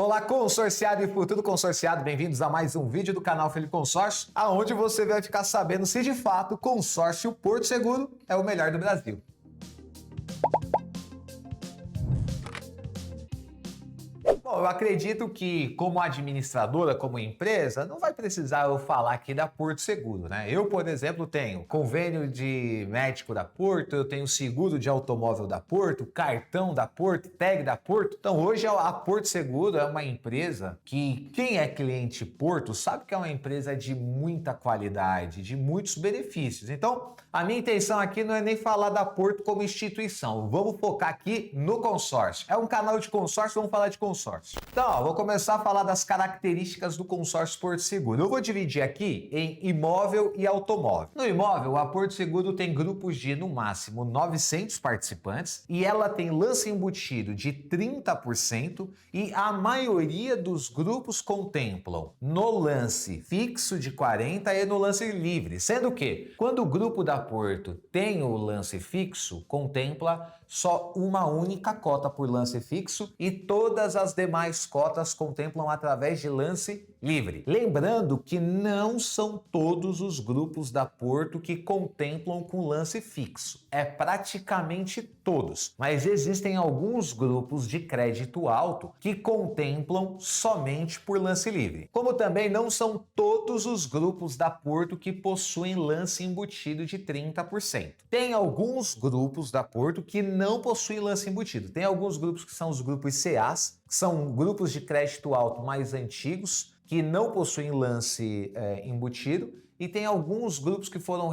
Olá, consorciado e futuro consorciado, bem-vindos a mais um vídeo do canal Felipe Consórcio, aonde você vai ficar sabendo se de fato o consórcio Porto Seguro é o melhor do Brasil. Bom, eu acredito que como administradora, como empresa, não vai precisar eu falar aqui da Porto Seguro, né? Eu, por exemplo, tenho convênio de médico da Porto, eu tenho seguro de automóvel da Porto, cartão da Porto, tag da Porto. Então hoje a Porto Seguro é uma empresa que quem é cliente Porto sabe que é uma empresa de muita qualidade, de muitos benefícios. Então a minha intenção aqui não é nem falar da Porto como instituição, vamos focar aqui no consórcio. É um canal de consórcio, vamos falar de consórcio. Então, vou começar a falar das características do consórcio Porto Seguro. Eu vou dividir aqui em imóvel e automóvel. No imóvel, a Porto Seguro tem grupos de, no máximo, 900 participantes e ela tem lance embutido de 30% e a maioria dos grupos contemplam no lance fixo de 40% e no lance livre, sendo que, quando o grupo da Porto tem o lance fixo, contempla só uma única cota por lance fixo e todas as demais cotas contemplam através de lance livre. Lembrando que não são todos os grupos da Porto que contemplam com lance fixo. É praticamente todos. Mas existem alguns grupos de crédito alto que contemplam somente por lance livre. Como também não são todos os grupos da Porto que possuem lance embutido de 30%. Tem alguns grupos da Porto que não possuem lance embutido. Tem alguns grupos que são os grupos CAs, que são grupos de crédito alto mais antigos, que não possuem lance embutido, e tem alguns grupos que foram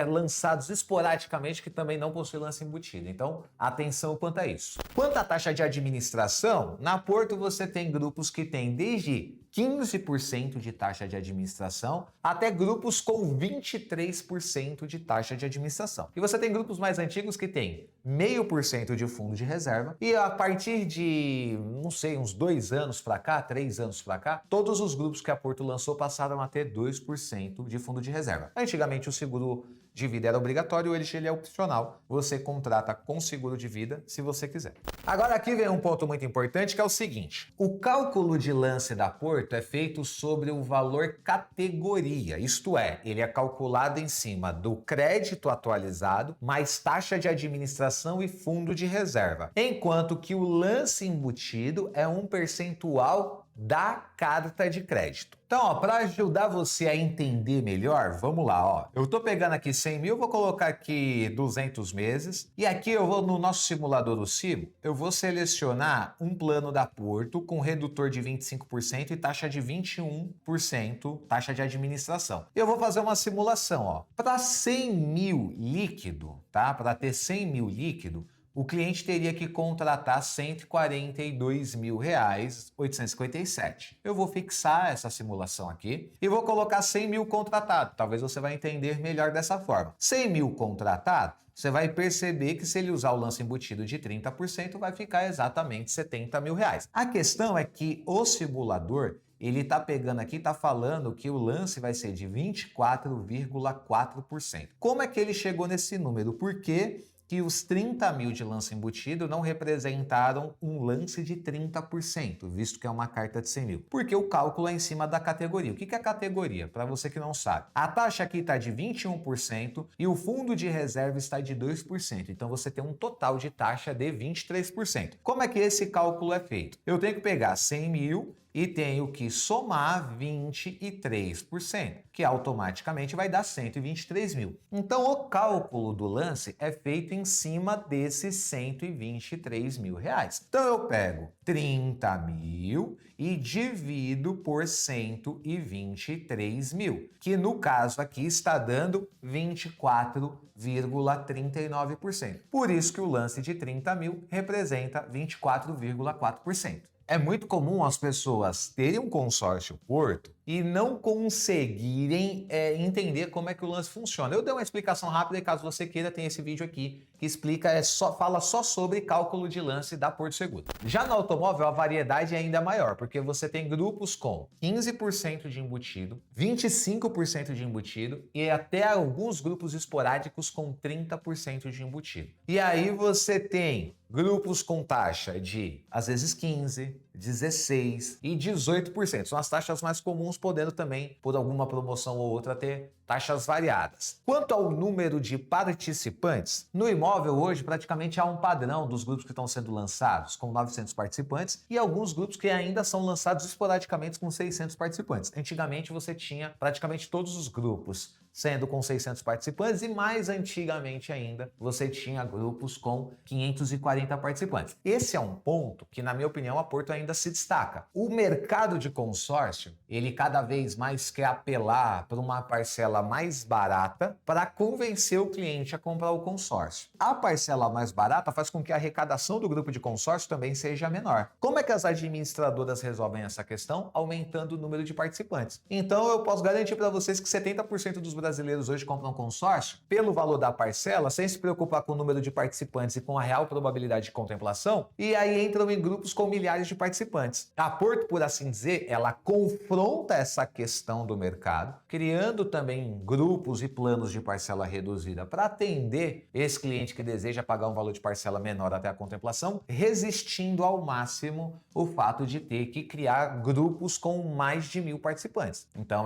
lançados esporadicamente que também não possuem lance embutido. Então, atenção quanto a isso. Quanto à taxa de administração, na Porto você tem grupos que têm desde 15% de taxa de administração até grupos com 23% de taxa de administração. E você tem grupos mais antigos que têm 0,5% de fundo de reserva e a partir de, não sei, uns 2 anos para cá, 3 anos para cá, todos os grupos que a Porto lançou passaram a ter 2% de fundo de reserva. Antigamente o seguro de vida era obrigatório, hoje ele é opcional. Você contrata com seguro de vida se você quiser. Agora aqui vem um ponto muito importante que é o seguinte: o cálculo de lance da Porto é feito sobre o valor categoria, isto é, ele é calculado em cima do crédito atualizado mais taxa de administração e fundo de reserva, enquanto que o lance embutido é um percentual da carta de crédito. Então, para ajudar você a entender melhor, vamos lá, ó. Eu tô pegando aqui 100 mil, vou colocar aqui 200 meses e aqui eu vou no nosso simulador do Cibo, eu vou selecionar um plano da Porto com redutor de 25% e taxa de 21% taxa de administração. Eu vou fazer uma simulação, ó. Para 100 mil líquido, tá? Para ter 100 mil líquido, o cliente teria que contratar R$ 142.857. Eu vou fixar essa simulação aqui e vou colocar 100 mil contratado. Talvez você vai entender melhor dessa forma. 100 mil contratado, você vai perceber que se ele usar o lance embutido de 30%, vai ficar exatamente R$ 70 mil. A questão é que o simulador ele tá pegando aqui, tá falando que o lance vai ser de 24,4%. Como é que ele chegou nesse número? Porque que os 30 mil de lance embutido não representaram um lance de 30%, visto que é uma carta de 100 mil. Porque o cálculo é em cima da categoria. O que é categoria? Para você que não sabe. A taxa aqui está de 21% e o fundo de reserva está de 2%. Então você tem um total de taxa de 23%. Como é que esse cálculo é feito? Eu tenho que pegar 100 mil e tenho que somar 23%, que automaticamente vai dar 123 mil. Então, o cálculo do lance é feito em cima desses 123 mil reais. Então, eu pego 30 mil e divido por 123 mil, que no caso aqui está dando 24,39%. Por isso que o lance de 30 mil representa 24,4%. É muito comum as pessoas terem um consórcio Porto e não conseguirem entender como é que o lance funciona. Eu dei uma explicação rápida e caso você queira, tem esse vídeo aqui que explica, fala só sobre cálculo de lance da Porto Seguro. Já no automóvel, a variedade é ainda maior, porque você tem grupos com 15% de embutido, 25% de embutido e até alguns grupos esporádicos com 30% de embutido. E aí você tem grupos com taxa de, às vezes, 15%, 16% e 18%. São as taxas mais comuns, podendo também, por alguma promoção ou outra, ter taxas variadas. Quanto ao número de participantes, no imóvel hoje praticamente há um padrão dos grupos que estão sendo lançados com 900 participantes e alguns grupos que ainda são lançados esporadicamente com 600 participantes. Antigamente você tinha praticamente todos os grupos sendo com 600 participantes e mais antigamente ainda você tinha grupos com 540 participantes. Esse é um ponto que, na minha opinião, a Porto ainda se destaca. O mercado de consórcio, ele cada vez mais quer apelar para uma parcela mais barata para convencer o cliente a comprar o consórcio. A parcela mais barata faz com que a arrecadação do grupo de consórcio também seja menor. Como é que as administradoras resolvem essa questão? Aumentando o número de participantes. Então eu posso garantir para vocês que 70% dos brasileiros hoje compram consórcio pelo valor da parcela, sem se preocupar com o número de participantes e com a real probabilidade de contemplação, e aí entram em grupos com milhares de participantes. A Porto, por assim dizer, ela confronta essa questão do mercado, criando também grupos e planos de parcela reduzida para atender esse cliente que deseja pagar um valor de parcela menor até a contemplação, resistindo ao máximo o fato de ter que criar grupos com mais de 1.000 participantes. Então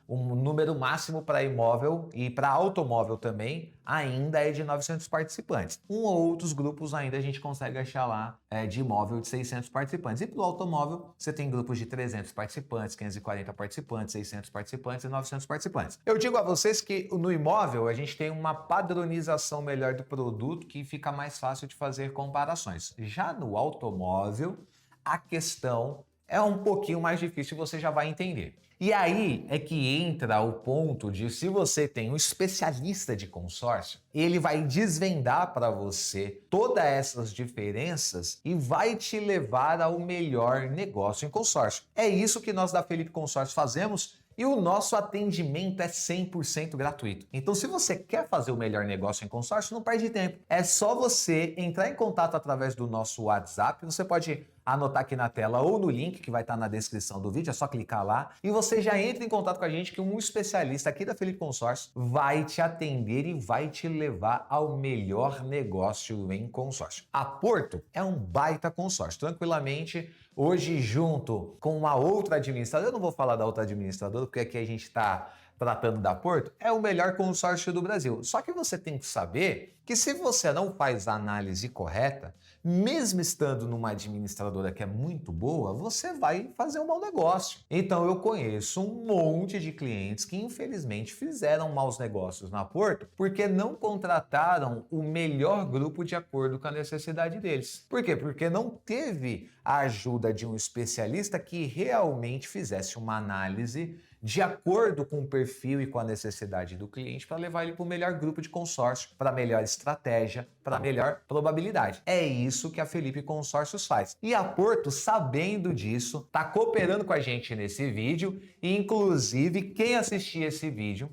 um número máximo para imóvel e para automóvel também ainda é de 900 participantes. Um ou outros grupos ainda a gente consegue achar lá de imóvel de 600 participantes. E para o automóvel você tem grupos de 300 participantes, 540 participantes, 600 participantes e 900 participantes. Eu digo a vocês que no imóvel a gente tem uma padronização melhor do produto que fica mais fácil de fazer comparações. Já no automóvel, a questão é um pouquinho mais difícil, você já vai entender. E aí é que entra o ponto de, se você tem um especialista de consórcio, ele vai desvendar para você todas essas diferenças e vai te levar ao melhor negócio em consórcio. É isso que nós da Felipe Consórcio fazemos. E o nosso atendimento é 100% gratuito. Então, se você quer fazer o melhor negócio em consórcio, não perde tempo. É só você entrar em contato através do nosso WhatsApp. Você pode anotar aqui na tela ou no link que vai estar na descrição do vídeo. É só clicar lá e você já entra em contato com a gente, que um especialista aqui da Felipe Consórcio vai te atender e vai te levar ao melhor negócio em consórcio. A Porto é um baita consórcio. Tranquilamente, hoje, junto com uma outra administradora, eu não vou falar da outra administradora, porque aqui a gente está tratando da Porto, é o melhor consórcio do Brasil. Só que você tem que saber que, se você não faz a análise correta, mesmo estando numa administradora que é muito boa, você vai fazer um mau negócio. Então eu conheço um monte de clientes que infelizmente fizeram maus negócios na Porto porque não contrataram o melhor grupo de acordo com a necessidade deles. Por quê? Porque não teve a ajuda de um especialista que realmente fizesse uma análise de acordo com o perfil e com a necessidade do cliente para levar ele para o melhor grupo de consórcio, para a melhor estratégia, para a melhor probabilidade. É isso que a Felipe Consórcios faz. E a Porto, sabendo disso, está cooperando com a gente nesse vídeo, e inclusive quem assistir esse vídeo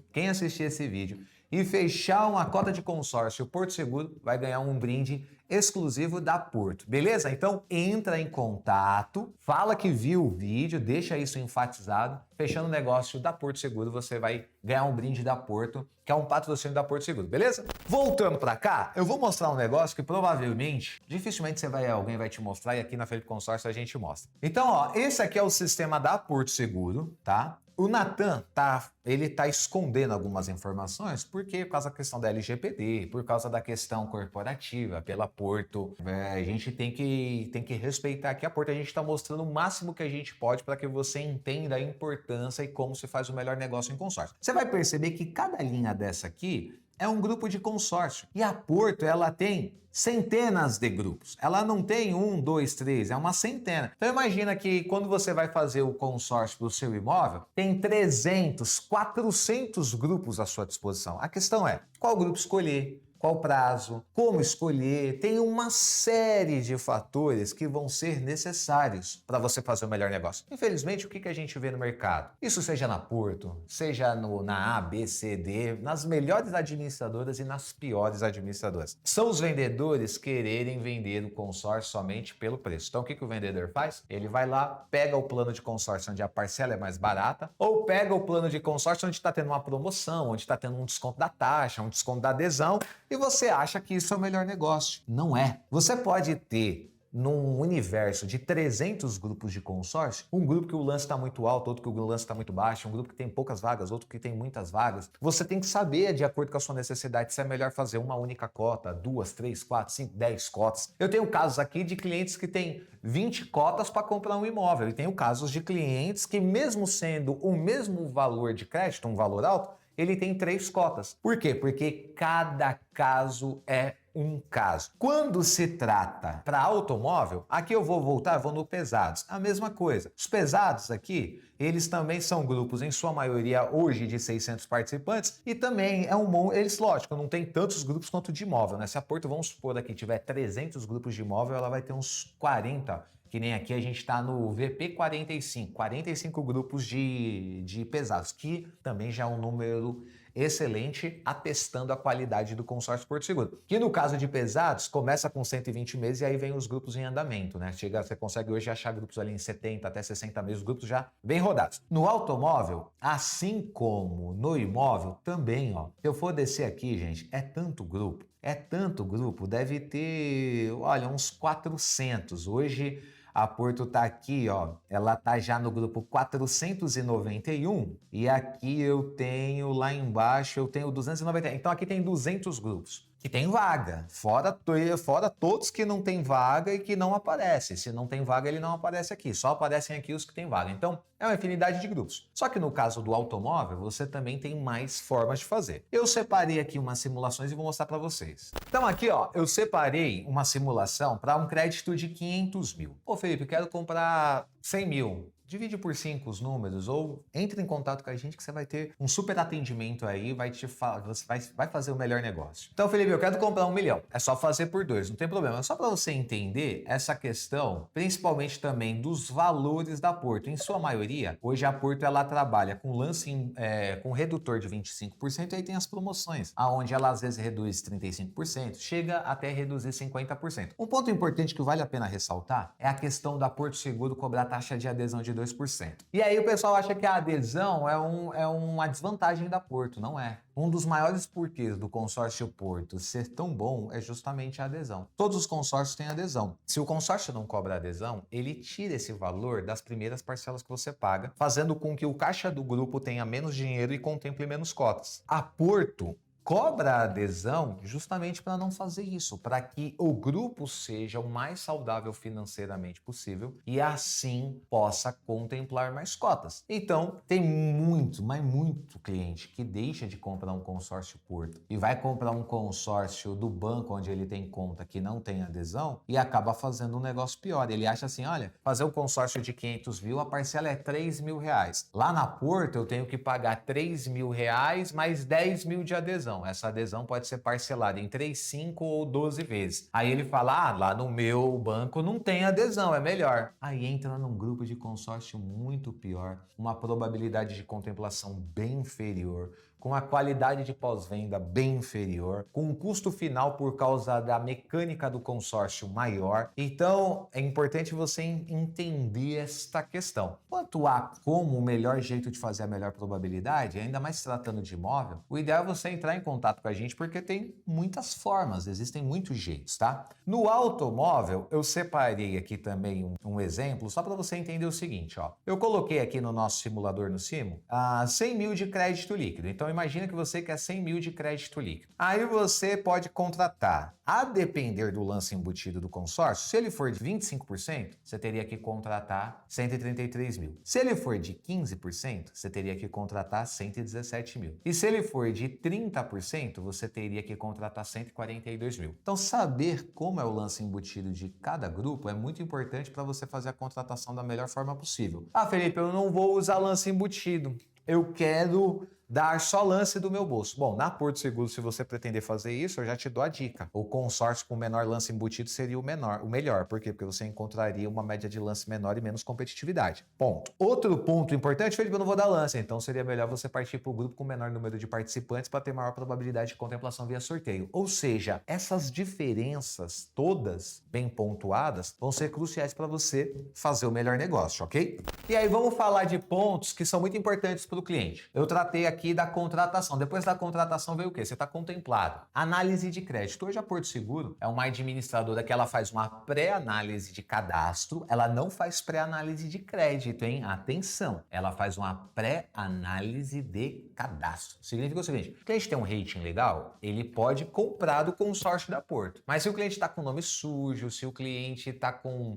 e fechar uma cota de consórcio Porto Seguro vai ganhar um brinde exclusivo da Porto, beleza? Então entra em contato, fala que viu o vídeo, deixa isso enfatizado. Fechando o negócio da Porto Seguro, você vai ganhar um brinde da Porto, que é um patrocínio da Porto Seguro, beleza? Voltando para cá, eu vou mostrar um negócio que provavelmente, dificilmente alguém vai te mostrar, e aqui na Felipe Consórcio a gente mostra. Então, ó, esse aqui é o sistema da Porto Seguro, tá? O Natan ele tá escondendo algumas informações por causa da questão da LGPD, por causa da questão corporativa, pela Porto. A gente tem que respeitar aqui a Porto. A gente está mostrando o máximo que a gente pode para que você entenda a importância e como se faz o melhor negócio em consórcio. Você vai perceber que cada linha dessa aqui é um grupo de consórcio. E a Porto, ela tem centenas de grupos. Ela não tem 1, 2, 3, é uma centena. Então imagina que quando você vai fazer o consórcio do seu imóvel, tem 300, 400 grupos à sua disposição. A questão é, qual grupo escolher? Qual prazo, como escolher, tem uma série de fatores que vão ser necessários para você fazer o melhor negócio. Infelizmente, o que a gente vê no mercado? Isso seja na Porto, seja na A, B, C, D, nas melhores administradoras e nas piores administradoras. São os vendedores quererem vender o consórcio somente pelo preço. Então, o que o vendedor faz? Ele vai lá, pega o plano de consórcio onde a parcela é mais barata, ou pega o plano de consórcio onde está tendo uma promoção, onde está tendo um desconto da taxa, um desconto da adesão, e você acha que isso é o melhor negócio. Não é. Você pode ter num universo de 300 grupos de consórcio, um grupo que o lance está muito alto, outro que o lance está muito baixo, um grupo que tem poucas vagas, outro que tem muitas vagas, você tem que saber, de acordo com a sua necessidade, se é melhor fazer uma única cota, 2, 3, 4, 5, 10 cotas. Eu tenho casos aqui de clientes que têm 20 cotas para comprar um imóvel, e tenho casos de clientes que, mesmo sendo o mesmo valor de crédito, um valor alto, ele tem 3 cotas. Por quê? Porque cada caso é um caso. Quando se trata para automóvel, aqui eu vou voltar, vou no pesados. A mesma coisa. Os pesados aqui, eles também são grupos, em sua maioria, hoje de 600 participantes, e também eles, lógico, não tem tantos grupos quanto de imóvel, né? Se a Porto, vamos supor, aqui tiver 300 grupos de imóvel, ela vai ter uns 40, que nem aqui a gente está no VP 45 grupos de pesados, que também já é um número excelente, atestando a qualidade do consórcio Porto Seguro. Que no caso de pesados, começa com 120 meses e aí vem os grupos em andamento, né? Você consegue hoje achar grupos ali em 70 até 60 meses, grupos já bem rodados. No automóvel, assim como no imóvel, também, ó. Se eu for descer aqui, gente, é tanto grupo, deve ter, olha, uns 400. Hoje a Porto tá aqui, ó, ela tá já no grupo 491 e aqui eu tenho lá embaixo, eu tenho 290. Então aqui tem 200 grupos que tem vaga, fora todos que não tem vaga e que não aparecem. Se não tem vaga, ele não aparece aqui, só aparecem aqui os que tem vaga. Então é uma infinidade de grupos. Só que no caso do automóvel, você também tem mais formas de fazer. Eu separei aqui umas simulações e vou mostrar para vocês. Então aqui, ó, eu separei uma simulação para um crédito de 500 mil. Ô Felipe, quero comprar 100 mil. Divide por 5 os números ou entre em contato com a gente que você vai ter um super atendimento aí, você vai fazer o melhor negócio. Então, Felipe, eu quero comprar 1 milhão. É só fazer por 2, não tem problema. É só para você entender essa questão, principalmente também dos valores da Porto. Em sua maioria, hoje a Porto ela trabalha com lance com redutor de 25% e aí tem as promoções, aonde ela às vezes reduz 35%, chega até reduzir 50%. Um ponto importante que vale a pena ressaltar é a questão da Porto Seguro cobrar taxa de adesão de 2%. E aí o pessoal acha que a adesão é uma desvantagem da Porto, não é. Um dos maiores porquês do consórcio Porto ser tão bom é justamente a adesão. Todos os consórcios têm adesão. Se o consórcio não cobra adesão, ele tira esse valor das primeiras parcelas que você paga, fazendo com que o caixa do grupo tenha menos dinheiro e contemple menos cotas. A Porto cobra a adesão justamente para não fazer isso, para que o grupo seja o mais saudável financeiramente possível e assim possa contemplar mais cotas. Então, tem muito, mas muito cliente que deixa de comprar um consórcio Porto e vai comprar um consórcio do banco onde ele tem conta que não tem adesão e acaba fazendo um negócio pior. Ele acha assim, olha, fazer um consórcio de 500 mil, a parcela é 3 mil reais. Lá na Porto eu tenho que pagar 3 mil reais mais 10 mil de adesão. Essa adesão pode ser parcelada em 3, 5 ou 12 vezes. Aí ele fala, lá no meu banco não tem adesão, é melhor. Aí entra num grupo de consórcio muito pior, uma probabilidade de contemplação bem inferior, com a qualidade de pós-venda bem inferior, com um custo final por causa da mecânica do consórcio maior. Então, é importante você entender esta questão. Quanto a como o melhor jeito de fazer a melhor probabilidade, ainda mais se tratando de imóvel, o ideal é você entrar em contato com a gente porque tem muitas formas, existem muitos jeitos, tá? No automóvel, eu separei aqui também um exemplo, só para você entender o seguinte, ó. Eu coloquei aqui no nosso simulador no Simo, 100 mil de crédito líquido. Então, imagina que você quer 100 mil de crédito líquido. Aí você pode contratar, a depender do lance embutido do consórcio, se ele for de 25%, você teria que contratar 133 mil. Se ele for de 15%, você teria que contratar 117 mil. E se ele for de 30%, você teria que contratar 142 mil. Então, saber como é o lance embutido de cada grupo é muito importante para você fazer a contratação da melhor forma possível. Felipe, eu não vou usar lance embutido. Eu quero dar só lance do meu bolso. Bom, na Porto Seguro, se você pretender fazer isso, eu já te dou a dica. O consórcio com menor lance embutido seria o melhor. Por quê? Porque você encontraria uma média de lance menor e menos competitividade. Ponto. Outro ponto importante, Felipe, eu não vou dar lance, então seria melhor você partir para o grupo com menor número de participantes para ter maior probabilidade de contemplação via sorteio. Ou seja, essas diferenças todas bem pontuadas vão ser cruciais para você fazer o melhor negócio, ok? E aí vamos falar de pontos que são muito importantes para o cliente. Eu tratei aqui aqui da contratação. Depois da contratação veio o quê? Você está contemplado. Análise de crédito. Hoje a Porto Seguro é uma administradora que ela faz uma pré-análise de cadastro, ela não faz pré-análise de crédito, hein? Atenção, ela faz uma pré-análise de cadastro. Significa o seguinte, o cliente tem um rating legal, ele pode comprar do consórcio da Porto. Mas se o cliente está com nome sujo, se o cliente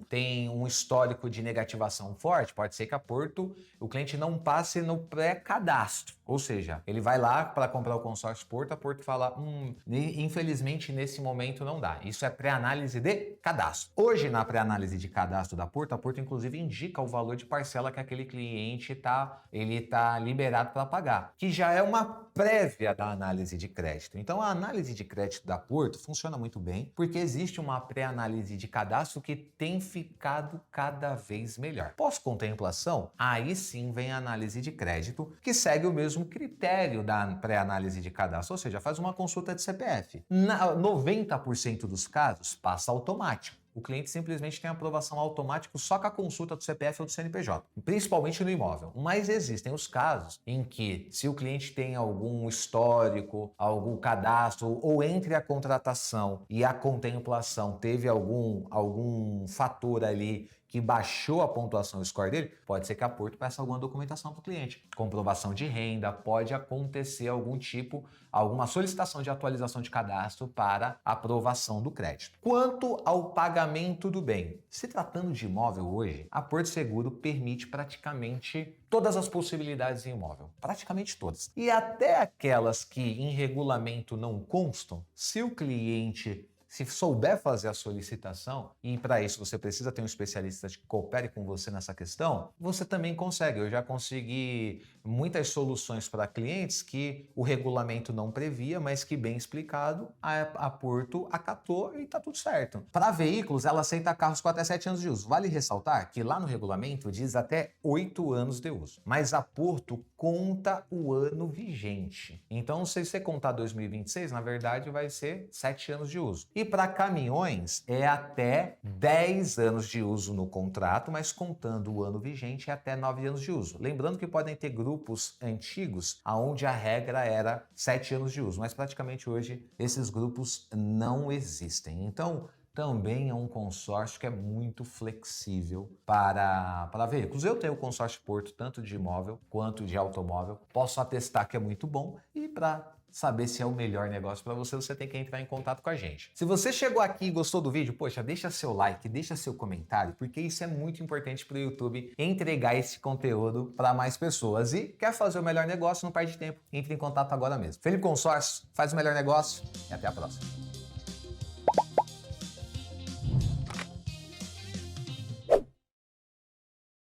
tem um histórico de negativação forte, pode ser que o cliente não passe no pré-cadastro. Ou seja, ele vai lá para comprar o consórcio Porto, a Porto fala, infelizmente nesse momento não dá. Isso é pré-análise de cadastro. Hoje, na pré-análise de cadastro da Porto, a Porto inclusive indica o valor de parcela que aquele cliente tá liberado para pagar, que já é uma prévia da análise de crédito. Então, a análise de crédito da Porto funciona muito bem, porque existe uma pré-análise de cadastro que tem ficado cada vez melhor. Pós-contemplação, aí sim vem a análise de crédito, que segue o mesmo critério da pré-análise de cadastro, ou seja, faz uma consulta de CPF. 90% dos casos passa automático. O cliente simplesmente tem aprovação automática só com a consulta do CPF ou do CNPJ, principalmente no imóvel. Mas existem os casos em que, se o cliente tem algum histórico, algum cadastro, ou entre a contratação e a contemplação teve algum fator ali que baixou a pontuação score dele, pode ser que a Porto peça alguma documentação para o cliente. Comprovação de renda, pode acontecer alguma solicitação de atualização de cadastro para aprovação do crédito. Quanto ao pagamento do bem, se tratando de imóvel hoje, a Porto Seguro permite praticamente todas as possibilidades em imóvel, praticamente todas. E até aquelas que em regulamento não constam, se o cliente souber fazer a solicitação, e para isso você precisa ter um especialista que coopere com você nessa questão, você também consegue. Eu já consegui muitas soluções para clientes que o regulamento não previa, mas que bem explicado, a Porto acatou e está tudo certo. Para veículos, ela aceita carros com até 7 anos de uso. Vale ressaltar que lá no regulamento diz até 8 anos de uso, mas a Porto conta o ano vigente. Então, se você contar 2026, na verdade vai ser 7 anos de uso. E para caminhões é até 10 anos de uso no contrato, mas contando o ano vigente é até 9 anos de uso. Lembrando que podem ter grupos antigos onde a regra era 7 anos de uso, mas praticamente hoje esses grupos não existem. Então, também é um consórcio que é muito flexível para veículos. Eu tenho o consórcio Porto tanto de imóvel quanto de automóvel. Posso atestar que é muito bom e para saber se é o melhor negócio para você, você tem que entrar em contato com a gente. Se você chegou aqui e gostou do vídeo, poxa, deixa seu like, deixa seu comentário, porque isso é muito importante para o YouTube entregar esse conteúdo para mais pessoas. E quer fazer o melhor negócio, não perde tempo, entre em contato agora mesmo. Felipe Consórcio, faz o melhor negócio e até a próxima.